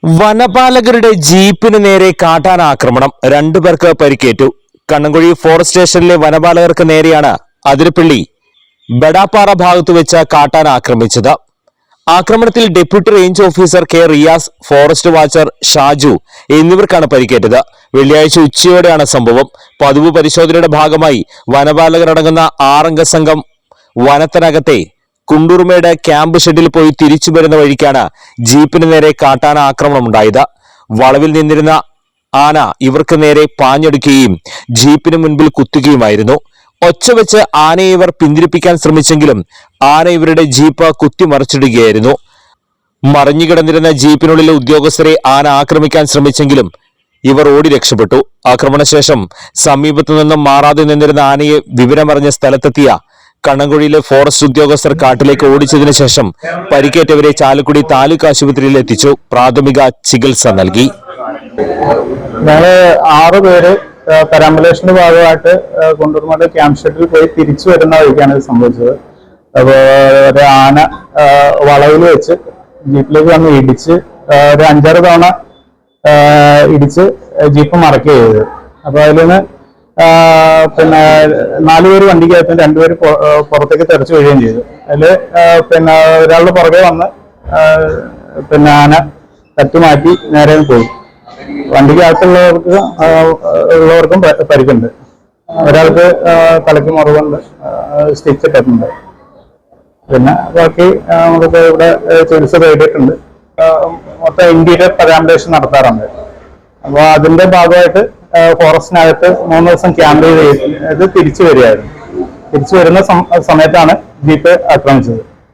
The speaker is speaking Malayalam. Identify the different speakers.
Speaker 1: വനപാലകരുടെ ജീപ്പിന് നേരെ കാട്ടാന ആക്രമണം. രണ്ടുപേർക്ക് പരിക്കേറ്റു. കണ്ണങ്കുഴി ഫോറസ്റ്റ് സ്റ്റേഷനിലെ വനപാലകർക്ക് നേരെയാണ് അതിരപ്പള്ളി ബെടാപ്പാറ ഭാഗത്തു വെച്ച് കാട്ടാന ആക്രമിച്ചത്. ആക്രമണത്തിൽ deputy range officer K Riyas, forest watcher Shaju എന്നിവർക്കാണ് പരിക്കേറ്റത്. വെള്ളിയാഴ്ച ഉച്ചയോടെയാണ് സംഭവം. പതിവ് പരിശോധനയുടെ ഭാഗമായി വനപാലകരടങ്ങുന്ന 6 അംഗ സംഘം വനത്തിനകത്തെ കുണ്ടൂർമേട് ക്യാമ്പ് ഷെഡിൽ പോയി തിരിച്ചു വരുന്ന വഴിക്കാണ് ജീപ്പിന് നേരെ കാട്ടാന ആക്രമണമുണ്ടായത്. വളവിൽ നിന്നിരുന്ന ആന ഇവർക്ക് നേരെ പാഞ്ഞെടുക്കുകയും ജീപ്പിന് മുൻപിൽ കുത്തുകയുമായിരുന്നു. ഒച്ച വെച്ച് ആനയെ ഇവർ പിന്തിരിപ്പിക്കാൻ ശ്രമിച്ചെങ്കിലും ആന ഇവരുടെ ജീപ്പ് കുത്തിമറിച്ചിടുകയായിരുന്നു. മറിഞ്ഞുകിടന്നിരുന്ന ജീപ്പിനുള്ളിലെ ഉദ്യോഗസ്ഥരെ ആന ആക്രമിക്കാൻ ശ്രമിച്ചെങ്കിലും ഇവർ ഓടി രക്ഷപ്പെട്ടു. ആക്രമണശേഷം സമീപത്തു നിന്നും മാറാതെ നിന്നിരുന്ന ആനയെ വിവരമറിഞ്ഞ സ്ഥലത്തെത്തിയ കണ്ണങ്കുഴിയിലെ ഫോറസ്റ്റ് ഉദ്യോഗസ്ഥർ കാട്ടിലേക്ക് ഓടിച്ചതിനു ശേഷം പരിക്കേറ്റവരെ ചാലക്കുടി താലൂക്ക് ആശുപത്രിയിൽ എത്തിച്ചു. പ്രാഥമിക ചികിത്സ നൽകി.
Speaker 2: ഞങ്ങള് 6 പേര് പെരാമ്പുലേഷന്റെ ഭാഗമായിട്ട് കുണ്ടൂർമേട് ക്യാമ്പ് ഷെഡിൽ പോയി തിരിച്ചു വരുന്ന വഴിക്കാണ് ഇത് സംഭവിച്ചത്. അപ്പോൾ ഒരു ആന വളവിൽ വെച്ച് ജീപ്പിലേക്ക് വന്ന് ഇടിച്ച് ഒരു 5-6 തവണ ഇടിച്ച് ജീപ്പ് മറക്കുക ചെയ്തത്. അപ്പൊ അതിൽ നിന്ന് പിന്നെ 4 പേര് വണ്ടിക്കകത്തും 2 പേര് പുറത്തേക്ക് തെറിച്ചു വീഴുകയും ചെയ്തു. അതില് പിന്നെ ഒരാളുടെ പുറകെ വന്ന് പിന്നെ ആന തട്ടുമാറ്റി നേരെ പോയി. വണ്ടിക്കകത്തുള്ളവർക്കും പരിക്കുണ്ട്. ഒരാൾക്ക് തലയ്ക്ക് മുറിവുണ്ട്, സ്റ്റിച്ച് ഇട്ടിട്ടുണ്ട്. പിന്നെ ബാക്കി നമുക്ക് ഇവിടെ ചികിത്സ തേടിയിട്ടുണ്ട്. മൊത്തം ഇന്റീരിയർ പെരാമ്പുലേഷൻ നടത്താറുണ്ട്. അപ്പോൾ അതിന്റെ ഭാഗമായിട്ട് ഫോറസ്റ്റിനകത്ത് 3 ദിവസം ക്യാമ്പ് ചെയ്ത് തിരിച്ചു വരികയായിരുന്നു. തിരിച്ചു വരുന്ന സമയത്താണ് ജീപ്പ് ആക്രമിച്ചത്.